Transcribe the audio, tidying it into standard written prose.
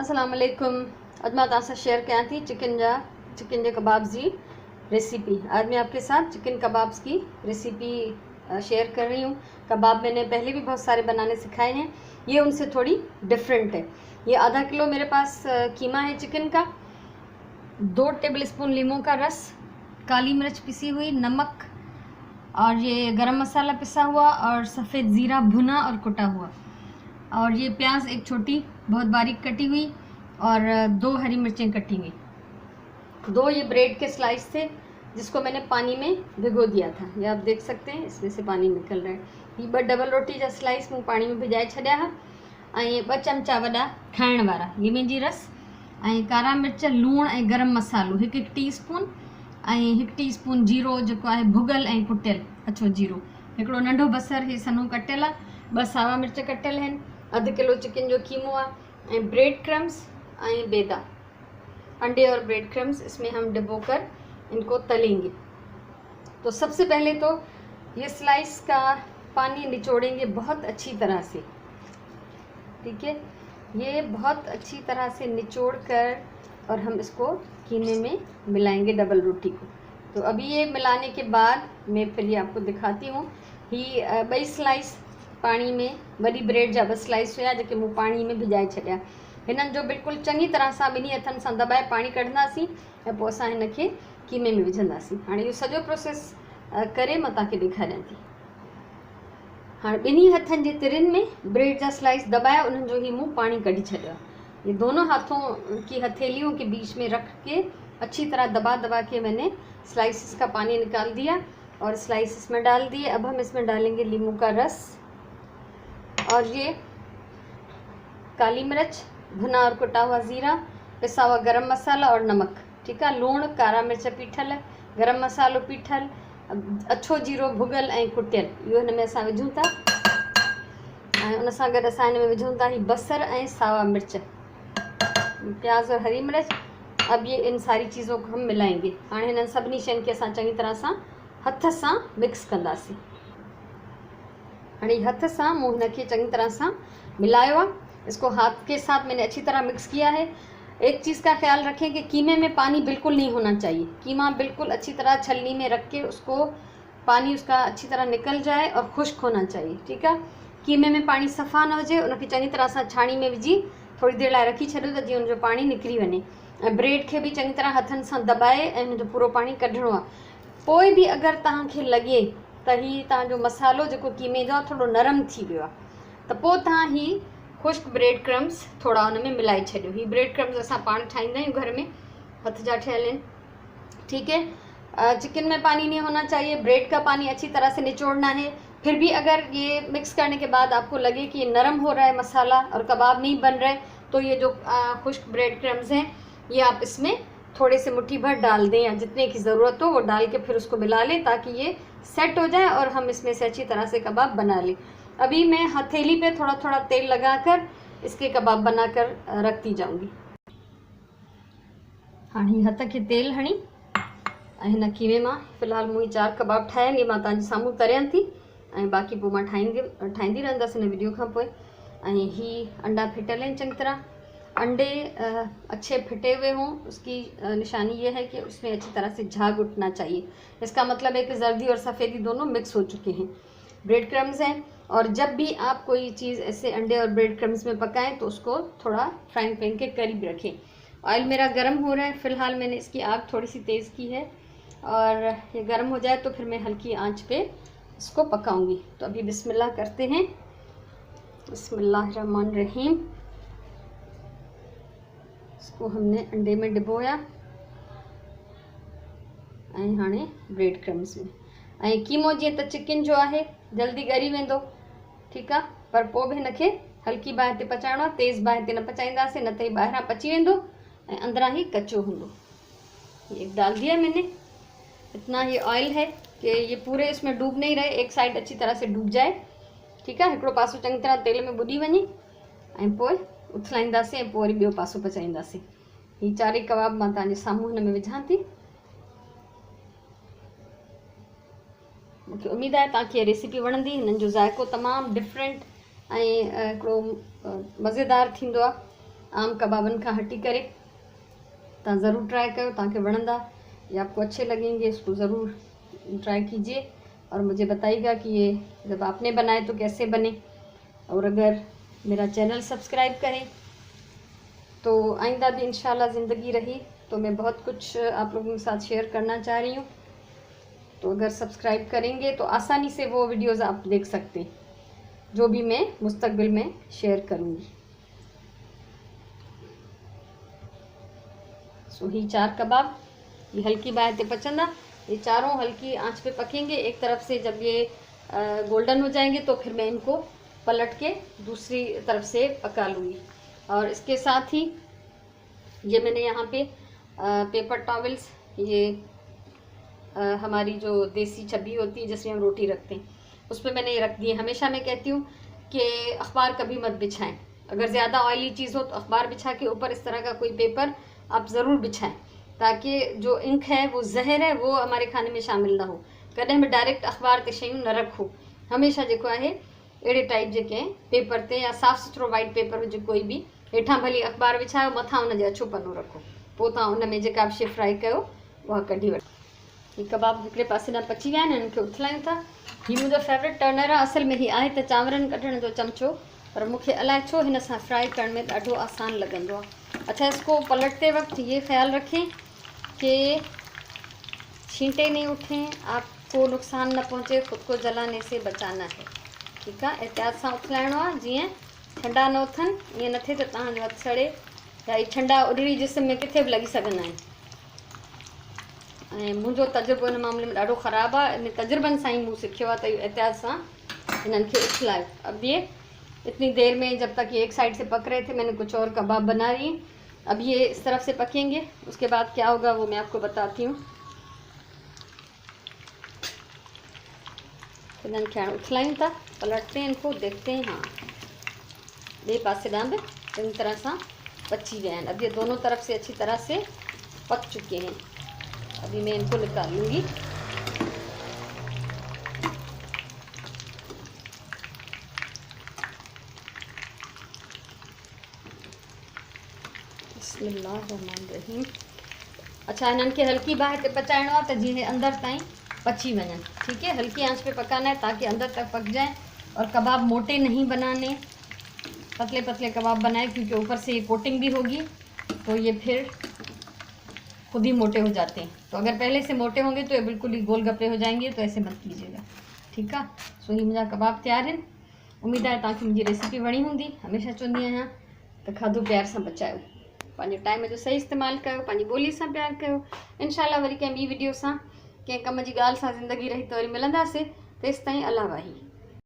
अस्सलाम वालेकुम। अज मैं तव्हां सां शेयर कयां थी चिकन जे कबाब्स जी रेसिपी। आज मैं आपके साथ चिकन कबाब्स की रेसिपी शेयर कर रही हूँ। कबाब मैंने पहले भी बहुत सारे बनाने सिखाए हैं, ये उनसे थोड़ी डिफरेंट है। ये आधा किलो मेरे पास कीमा है चिकन का, 2 टेबल स्पून लीमू का रस, काली मिर्च पिसी हुई, नमक और ये गरम मसाला पिसा हुआ और सफ़ेद ज़ीरा भुना और कुटा हुआ, और ये प्याज एक छोटी बहुत बारीक कटी हुई और 2 हरी मिर्चें कटी हुई। 2 ये ब्रेड के स्लाइस थे जिसको मैंने पानी में भिगो दिया था। ये आप देख सकते हैं, इसमें से पानी निकल रहा है। ये 2 डबल रोटी जा स्लाइस मूं पानी में भिजाए छॾिया हा। ऐं 2 चमचा वॾा खाइण वारा लीमे जी रस ऐं कारा मिर्च, लूणु ऐं गरम मसालो 1-1 टीस्पून ऐं 1 टीस्पून जीरो जेको आहे भुगल ऐं कुटियल अछो जीरो, हिकिड़ो नंढो बसर हे सन्हो कटियल आहे, 2 सावा मिर्च कटियल आहिनि, आधो किलो चिकन जो कीमो है, ब्रेड क्रम्स और बेदा, अंडे और ब्रेड क्रम्स इसमें हम डुबोकर इनको तलेंगे। तो सबसे पहले तो ये स्लाइस का पानी निचोड़ेंगे बहुत अच्छी तरह से, ठीक है। ये बहुत अच्छी तरह से निचोड़ कर और हम इसको कीमे में मिलाएंगे डबल रोटी को। तो अभी ये मिलाने के बाद मैं फिर ये आपको दिखाती हूँ। ही 2 स्लाइस पानी में वही ब्रेड जा 2 स्लाइस हुआ जो मूं पानी में भिजाए छॾिया। हिननि जो बिल्कुल चंगी तरह से ॿिन्ही हथनि सां दबाए पानी कढंदासीं ऐं पोइ असां हिनखे कीमे में विझंदासीं। हाणे इहो सॼो प्रोसेस करे मां तव्हांखे ॾेखारियां थी। हाणे ॿिन्ही हथनि जे तिरनि में ब्रेड जा स्लाइस दबाया, उन्हनि जो ही मूं पानी कढी छॾियो। ये दोनों हाथों की हथेलियों के बीच में रख के अच्छी तरह दबा दबा के मैंने स्लाइसिस का पानी निकाल दिया और स्लाइस इसमें डाल दिए। अब हम इसमें डालेंगे लीमू का रस और ये काली मिर्च, भुना और कुटा हुआ ज़ीरा, पिसा हुआ गरम मसाला और नमक, ठीक है। लूण, कारा मिर्च पीठल, गरम मसालो पीठल, अछो जीरो भुगल ऐं कुटियल, इहो हिन में असां विझूं था। ऐं उन सां गॾु असां हिन में विझूं था ही बसर ऐं सावा मिर्च, प्याज और हरी मिर्च। अब ये इन सारी चीज़ों को हम मिलाएंगे। हाणे हिननि सभिनी शयुनि खे असां चङी तरह सां हथ सां मिक्स कंदासीं। हाणे हथ सां मूं हिनखे चङी तरह सां मिलायो आहे। इसको हाथ के साथ मैंने अच्छी तरह मिक्स किया है। एक चीज़ का ख्याल रखें कि कीमे में पानी बिल्कुल नहीं होना चाहिए। कीमा बिल्कुल अच्छी तरह छलनी में रख के उसको पानी उसका अच्छी तरह निकल जाए और खुश्क होना चाहिए, ठीक है। कीमे में पानी सफ़ा न हुजे, उनखे चङी तरह सां छाणी में विझी थोड़ी देर लाइ रखी छॾियो त जीअं उनजो पानी निकिरी वञे। ऐं ब्रेड खे भी चङी तरह हथनि सां दबाए ऐं उनजो पूरो पानी कढणो आहे। पोइ भी अगरि तव्हांखे लॻे त ही तव्हांजो मसालो जेको कीमे जो आहे थोड़ो नरम थी वियो आहे, त पोइ तव्हां ही खुश्क ब्रेड क्रम्स थोड़ा उनमें मिलाई छॾियो। ही ब्रेड क्रम्स असां पाण ठाहींदा आहियूं घर में, हथ जा ठहियल आहिनि, ठीक है। चिकन में पानी नहीं होना चाहिए, ब्रेड का पानी अच्छी तरह से निचोड़ना है। फिर भी अगर ये मिक्स करने के बाद आपको लगे कि ये नरम हो रहा है मसाला और कबाब नहीं बन रहे, तो ये जो खुश्क ब्रेड क्रम्स हैं ये आप इसमें थोड़े से मुट्ठी भर डाल दें, या जितने की ज़रूरत हो वो डाल के फिर उसको मिला लें ताकि ये सेट हो जाए और हम इसमें से अच्छी तरह से कबाब बना लें। अभी मैं हथेली पे थोड़ा थोड़ा तेल लगाकर इसके कबाब बनाकर रखती जाऊंगी। हाँ, हथ के तेल हणी हिन कीमे मां फ़िलहाल मूं 4 कबाब ठाहिया आहिनि। मां तव्हांजे साम्हूं तरियां थी ऐं बाक़ी पोइ मां ठाहींदी रहंदसि हिन वीडियो खां पोइ। ऐं ही अंडा फिटल आहिनि चङी तरह। अंडे अच्छे फिटे हुए हों, उसकी निशानी ये है कि उसमें अच्छी तरह से झाग उठना चाहिए। इसका मतलब है कि जर्दी और सफ़ेदी दोनों मिक्स हो चुके हैं। ब्रेड क्रम्स हैं, और जब भी आप कोई चीज़ ऐसे अंडे और ब्रेड क्रम्स में पकाएं तो उसको थोड़ा फ्राइंग पैन के करीब रखें। ऑयल मेरा गर्म हो रहा है, फ़िलहाल मैंने इसकी आग थोड़ी सी तेज़ की है और ये गर्म हो जाए तो फिर मैं हल्की आंच पे इसको पकाऊंगी। तो अभी बिस्मिल्लाह करते हैं। बिस्मिल्लाहिर्रहमानिर्रहीम। इसको हमने अंडे में डिबोया ऐं हाणे ब्रेड क्रम्स में। ऐं कीमो जीअं त चिकन जो आहे जल्दी ॻरी वेंदो, ठीकु आहे, पर पोइ भी हिनखे हल्की बाहि ते पचाइणो आहे। तेज़ बाहि ते न पचाईंदासीं न त ही ॿाहिरां पची वेंदो ऐं अंदरां ही कच्चो हूंदो। ये डाल दिया मैंने। इतना ही ऑयल है कि ये पूरे इसमें डूब नहीं रहे, एक साइड अच्छी तरह से डूब जाए, ठीक है। हिकिड़ो पासो चङी तरह तेल में बुॾी वञे ऐं पोइ उथलाईंदासीं ऐं पोइ वरी ॿियो पासो पचाईंदासीं। ही 4 कबाब मां तव्हांजे साम्हूं हिन में विझां थी। मुझे उम्मीद है तव्हांखे ये रेसिपी वणंदी। हिननि जो ज़ाइक़ो तमामु डिफरेंट ऐं हिकिड़ो मज़ेदार थींदो आहे। आम कबाबन खां हटी करे तव्हां ज़रूर ट्राई कयो। तव्हांखे वणंदा या आपको अच्छे लगेंगे, इसको ज़रूर ट्राई कीजिए और मुझे बताइएगा कि ये जब आपने बनाए तो कैसे बने। और अगर मेरा चैनल सब्सक्राइब करें तो आइंदा भी इंशाल्लाह ज़िंदगी रही तो मैं बहुत कुछ आप लोगों के साथ शेयर करना चाह रही हूँ। तो अगर सब्सक्राइब करेंगे तो आसानी से वो वीडियोज़ आप देख सकते हैं जो भी मैं मुस्तकबिल में शेयर करूँगी। सो ही 4 कबाब ये हल्की बाय ते पचंदा, ये चारों हल्की आंच पे पकेंगे। एक तरफ से जब ये गोल्डन हो जाएंगे तो फिर मैं इनको पलट के दूसरी तरफ से पका लूँगी। और इसके साथ ही ये मैंने यहाँ पे पेपर टॉवल्स, ये हमारी जो देसी छब्बी होती है जिसमें हम रोटी रखते हैं, उस पर मैंने ये रख दिए। हमेशा मैं कहती हूँ कि अखबार कभी मत बिछाएं। अगर ज़्यादा ऑयली चीज़ हो तो अखबार बिछा के ऊपर इस तरह का कोई पेपर आप ज़रूर बिछाएं, ताकि जो इंक है वो जहर है वो हमारे खाने में शामिल ना हो। कदें भी डायरेक्ट अखबार ते शयूं न रखो। हमेशा जेको आहे अहिड़े टाइप जेके पेपर ते या साफ़ सुथरो वाइट पेपर हुजे कोई बि, हेठां भली अखबार विछायो, मथां हुनजे अछो पनो रखो, पोइ तव्हां हुन में जेका बि शइ फ्राई कयो उहा कढी वठो। ही कबाब हिकिड़े पासे ॾांहुं पची विया आहिनि, हिननि खे उथलायूं था। हीउ मुंहिंजो फेवरेट टर्नर आहे। असल में ही आहे त चांवरनि कढण जो चमचो, पर मूंखे अलाए छो हिन सां फ्राई करण में ॾाढो आसान लॻंदो आहे। अच्छा, इसको पलटते वक्त ये ख्याल रखें कि छींटे नहीं उठें, आपको नुकसान न पहुँचे, खुद को जलाने से बचाना है। ठीक है, एहतियात सां उथलाइणो आहे जीअं ठंडा न उथनि, ईअं न थिए त तव्हांजो हथु सड़े या ही ठंडा उॾड़ी जिस्म में किथे बि लॻी सघंदा आहिनि। ऐं मुंहिंजो तजुर्बो हिन मामले में ॾाढो ख़राबु आहे। इन तजुर्बनि सां ही मूं सिखियो आहे त एहतियात सां हिननि खे उथलायो। अब ये इतनी देर में जब तक ये एक साइड से पक रहे थे मैंने कुछ और कबाब बना रही। अब ये इस तरफ से पकेंगे, उसके बाद क्या होगा वो मैं आपको बताती हूँ। हिननि खे हाणे उथलायूं था, पलटते हैं इनको, देखते हैं। हाँ, ॿिए पासे ॾांहुं बि चङी तरह सां पची गए हैं। अब ये दोनों तरफ से अच्छी तरह से पक चुके हैं। अभी मैं इनको निकाल लूँगी। बिस्मिल्लाहिर्रहमानिर्रहीम। अच्छा, हिननि खे हल्की बाहि ते पचाइणो आहे त जीअं अंदर ताईं पची वञनि। ठीक है, हल्की आंच पे पकाना है ताकि अंदर तक पक जाए। और कबाब मोटे नहीं बनाने, पतले पतले कबाब बनाए, क्योंकि ऊपर से ये कोटिंग भी होगी तो ये फिर खुद ही मोटे हो जाते हैं। तो अगर पहले से मोटे होंगे तो ये बिल्कुल ही गोलगप्पे हो जाएंगे, तो ऐसे मत कीजिएगा। ठीक है, सो ही मुंहिंजा कबाब तैयार आहिनि। उम्मीद आहे तव्हांखे मुंहिंजी रेसिपी वणी हूंदी। हमेशह चवंदी आहियां त खाधो प्यार सां पचायो, पंहिंजे टाइम जो सही इस्तेमालु कयो, पंहिंजी ॿोली सां प्यार कयो। इंशाल्लाह वरी कंहिं ॿी वीडियो सां, कंहिं कम जी ॻाल्हि सां ज़िंदगी रही त वरी मिलंदासीं। तेसिताईं अल्लाह वाही।